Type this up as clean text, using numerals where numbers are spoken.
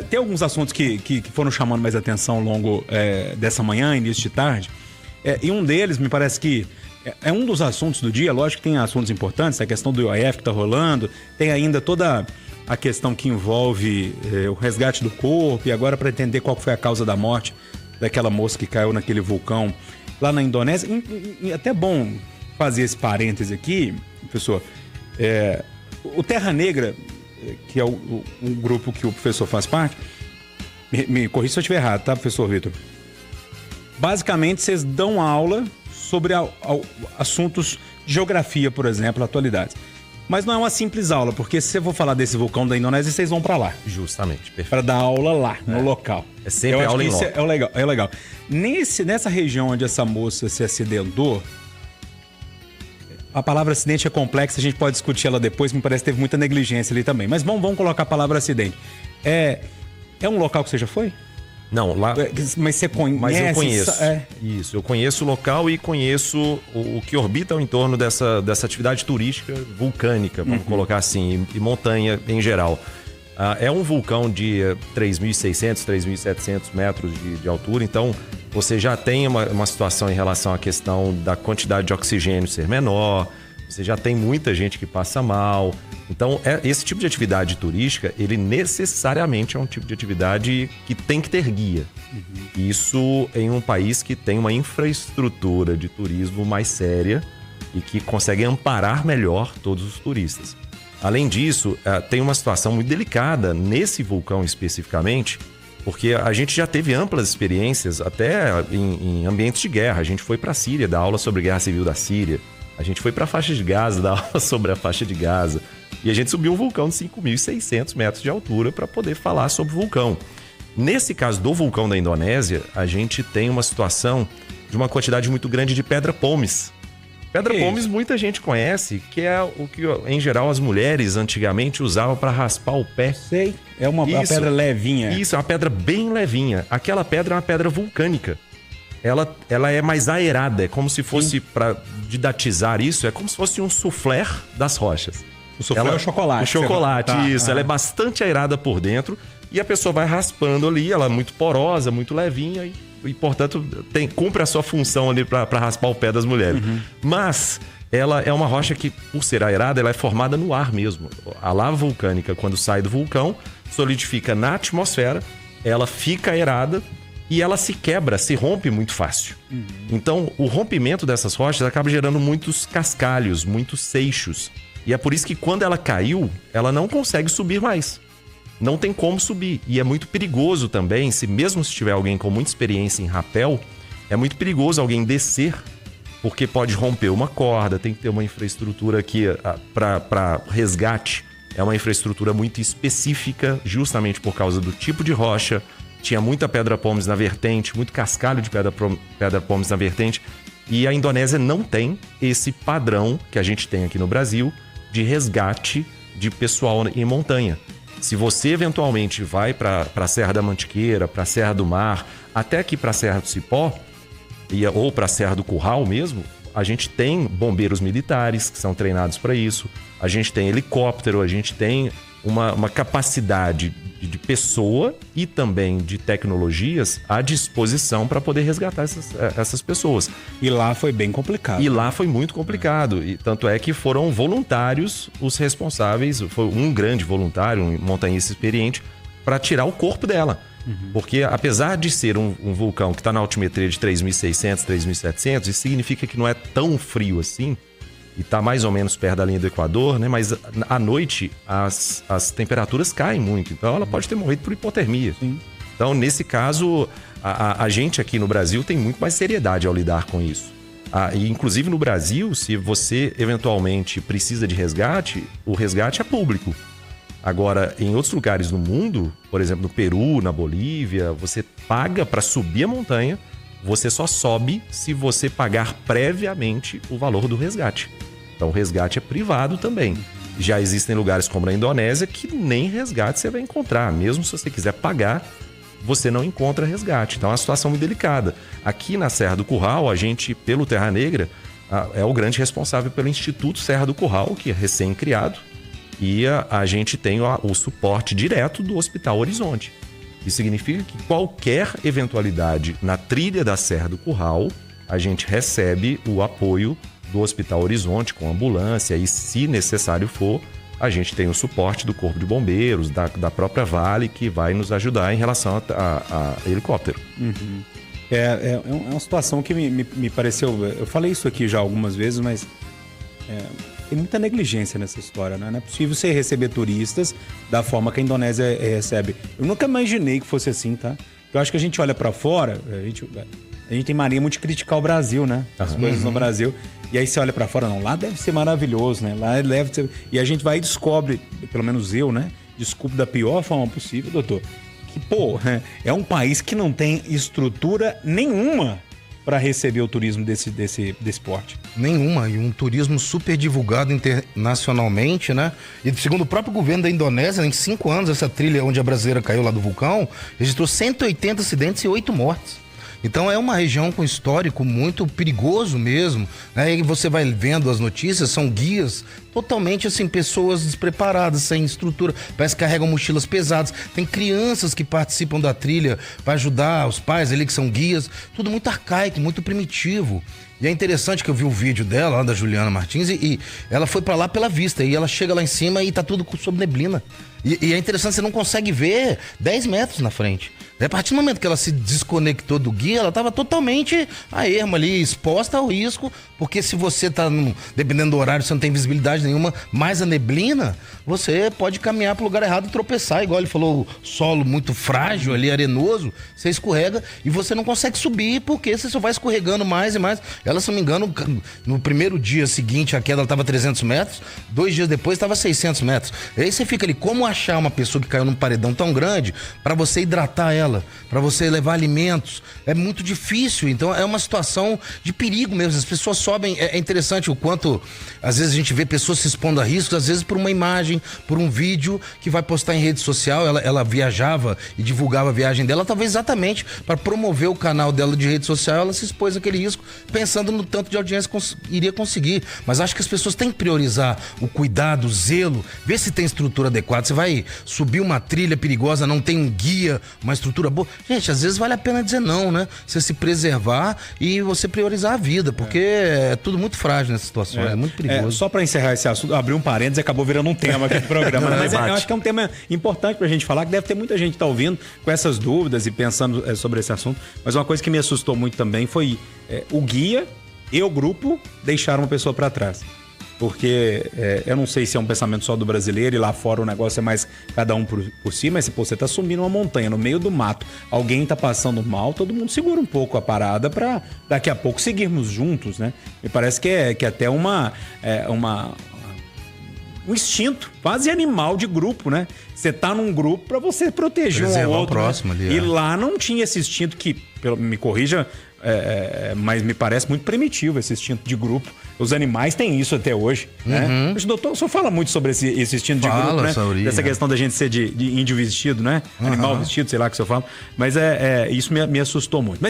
Tem alguns assuntos que foram chamando mais atenção ao longo dessa manhã, início de tarde. E um deles, me parece que é um dos assuntos do dia. Lógico que tem assuntos importantes, a questão do IOF que está rolando, tem ainda toda a questão que envolve o resgate do corpo, e agora para entender qual foi a causa da morte daquela moça que caiu naquele vulcão lá na Indonésia. E até bom fazer esse parêntese aqui, professor. O Terra Negra, que é um grupo que o professor faz parte, me corrija se eu estiver errado, tá, professor Vitor? Basicamente, vocês dão aula sobre assuntos de geografia, por exemplo, atualidades. Mas não é uma simples aula, porque se eu for falar desse vulcão da Indonésia, vocês vão para lá. Justamente, perfeito. Para dar aula lá, no local. É sempre aula em loco. É legal. Nessa região onde essa moça se acidentou, a palavra acidente é complexa, a gente pode discutir ela depois, me parece que teve muita negligência ali também. Mas vamos colocar a palavra acidente. É um local que você já foi? Não, lá... Mas você conhece? Mas eu conheço. Isso, eu conheço o local e conheço o que orbita ao entorno dessa atividade turística vulcânica, vamos colocar assim, e montanha em geral. É um vulcão de 3.600, 3.700 metros de altura, então você já tem uma situação em relação à questão da quantidade de oxigênio ser menor, você já tem muita gente que passa mal. Então, esse tipo de atividade turística, ele necessariamente é um tipo de atividade que tem que ter guia. Isso em um país que tem uma infraestrutura de turismo mais séria e que consegue amparar melhor todos os turistas. Além disso, tem uma situação muito delicada nesse vulcão especificamente, porque a gente já teve amplas experiências até em ambientes de guerra. A gente foi para a Síria dar aula sobre a Guerra Civil da Síria. A gente foi para a faixa de Gaza dar aula sobre a faixa de Gaza. E a gente subiu um vulcão de 5.600 metros de altura para poder falar sobre o vulcão. Nesse caso do vulcão da Indonésia, a gente tem uma situação de uma quantidade muito grande de pedra-pomes. Pedra-pomes muita gente conhece, que é o que, em geral, as mulheres antigamente usavam para raspar o pé. Sei, é uma pedra levinha. Isso, é uma pedra bem levinha. Aquela pedra é uma pedra vulcânica. Ela é mais aerada, é como se fosse, para didatizar isso, é como se fosse um soufflé das rochas. O soufflé é o chocolate. O chocolate, isso. Ela é bastante aerada por dentro e a pessoa vai raspando ali, ela é muito porosa, muito levinha e portanto, cumpre a sua função ali para raspar o pé das mulheres. Mas ela é uma rocha que, por ser aerada, ela é formada no ar mesmo. A lava vulcânica, quando sai do vulcão, solidifica na atmosfera, ela fica aerada e ela se quebra, se rompe muito fácil. Então, o rompimento dessas rochas acaba gerando muitos cascalhos, muitos seixos. E é por isso que quando ela caiu, ela não consegue subir mais. Não tem como subir. E é muito perigoso também, mesmo se tiver alguém com muita experiência em rapel, é muito perigoso alguém descer, porque pode romper uma corda, tem que ter uma infraestrutura aqui para resgate. É uma infraestrutura muito específica, justamente por causa do tipo de rocha. Tinha muita pedra-pomes na vertente, muito cascalho de pedra-pomes na vertente. E a Indonésia não tem esse padrão que a gente tem aqui no Brasil de resgate de pessoal em montanha. Se você eventualmente vai para a Serra da Mantiqueira, para a Serra do Mar, até aqui para a Serra do Cipó, ou para a Serra do Curral mesmo, a gente tem bombeiros militares que são treinados para isso, a gente tem helicóptero, a gente tem uma capacidade de pessoa e também de tecnologias à disposição para poder resgatar essas pessoas. E lá foi bem complicado. E lá foi muito complicado. E tanto é que foram voluntários os responsáveis, foi um grande voluntário, um montanhista experiente, para tirar o corpo dela. Porque apesar de ser um vulcão que está na altimetria de 3.600, 3.700, isso significa que não é tão frio assim, e está mais ou menos perto da linha do Equador, né? Mas à noite as temperaturas caem muito, então ela pode ter morrido por hipotermia. Sim. Então, nesse caso, a gente aqui no Brasil tem muito mais seriedade ao lidar com isso. E inclusive no Brasil, se você eventualmente precisa de resgate, o resgate é público. Agora, em outros lugares no mundo, por exemplo, no Peru, na Bolívia, você paga para subir a montanha, você só sobe se você pagar previamente o valor do resgate. Então, o resgate é privado também. Já existem lugares como na Indonésia que nem resgate você vai encontrar. Mesmo se você quiser pagar, você não encontra resgate. Então, é uma situação muito delicada. Aqui na Serra do Curral, a gente, pelo Terra Negra, é o grande responsável pelo Instituto Serra do Curral, que é recém-criado. E a gente tem o suporte direto do Hospital Horizonte. Isso significa que qualquer eventualidade na trilha da Serra do Curral, a gente recebe o apoio do Hospital Horizonte com ambulância e, se necessário for, a gente tem o suporte do Corpo de Bombeiros, da própria Vale, que vai nos ajudar em relação a helicóptero. Uhum. É uma situação que me pareceu... Eu falei isso aqui já algumas vezes, mas tem muita negligência nessa história, né? Não é possível você receber turistas da forma que a Indonésia recebe. Eu nunca imaginei que fosse assim, tá? Eu acho que a gente olha pra fora, a gente tem mania muito de criticar o Brasil, né? As coisas no Brasil. E aí você olha pra fora, não, lá deve ser maravilhoso, né? Lá deve ser... E a gente vai e descobre, pelo menos eu, né? Desculpe da pior forma possível, doutor, que, pô, é um país que não tem estrutura nenhuma para receber o turismo desse porte. Nenhuma, e um turismo super divulgado internacionalmente, né? E segundo o próprio governo da Indonésia, em 5 anos, essa trilha onde a brasileira caiu lá do vulcão, registrou 180 acidentes e 8 mortes. Então é uma região com histórico muito perigoso mesmo, né? E você vai vendo as notícias, são guias totalmente assim, pessoas despreparadas, sem estrutura, parece que carregam mochilas pesadas, tem crianças que participam da trilha para ajudar os pais ali que são guias, tudo muito arcaico, muito primitivo. E é interessante que eu vi o vídeo dela, lá da Juliana Martins, e ela foi pra lá pela vista, e ela chega lá em cima e tá tudo sob neblina. E é interessante, você não consegue ver 10 metros na frente. A partir do momento que ela se desconectou do guia, ela estava totalmente a erma ali, exposta ao risco, porque se você tá, dependendo do horário, você não tem visibilidade nenhuma, mais a neblina, você pode caminhar pro lugar errado e tropeçar, igual ele falou, solo muito frágil ali, arenoso, você escorrega e você não consegue subir, porque você só vai escorregando mais e mais. Ela, se não me engano, no primeiro dia seguinte, a queda estava 300 metros, 2 dias depois estava 600 metros. E aí você fica ali, como achar uma pessoa que caiu num paredão tão grande para você hidratar ela, para você levar alimentos? É muito difícil, então é uma situação de perigo mesmo. As pessoas sobem, é interessante o quanto às vezes a gente vê pessoas se expondo a riscos, às vezes por uma imagem, por um vídeo que vai postar em rede social. Ela viajava e divulgava a viagem dela, talvez exatamente para promover o canal dela de rede social, ela se expôs àquele risco, pensando no tanto de audiência que iria conseguir. Mas acho que as pessoas têm que priorizar o cuidado, o zelo, ver se tem estrutura adequada. Você vai subir uma trilha perigosa, não tem um guia, uma estrutura boa. Gente, às vezes vale a pena dizer não, né? Você se preservar e você priorizar a vida, porque é tudo muito frágil nessa situação, é muito perigoso. Só para encerrar esse assunto, abrir um parênteses, acabou virando um tema aqui do programa. Mas eu acho que é um tema importante pra gente falar, que deve ter muita gente que tá ouvindo com essas dúvidas e pensando sobre esse assunto. Mas uma coisa que me assustou muito também foi o guia e o grupo deixaram uma pessoa para trás. Porque eu não sei se é um pensamento só do brasileiro e lá fora o negócio é mais cada um por si, mas se você tá subindo uma montanha no meio do mato, alguém tá passando mal, todo mundo segura um pouco a parada para daqui a pouco seguirmos juntos, né? Me parece que é até um instinto quase animal de grupo, né? Você tá num grupo para você proteger um ao outro, próximo, né? Ali, e lá não tinha esse instinto que, me corrija, mas me parece muito primitivo esse instinto de grupo. Os animais têm isso até hoje, né? Mas, doutor, o senhor fala muito sobre esse instinto de grupo, né? Dessa questão da gente ser de índio vestido, né? Animal vestido, sei lá que o senhor fala. Mas isso me assustou muito.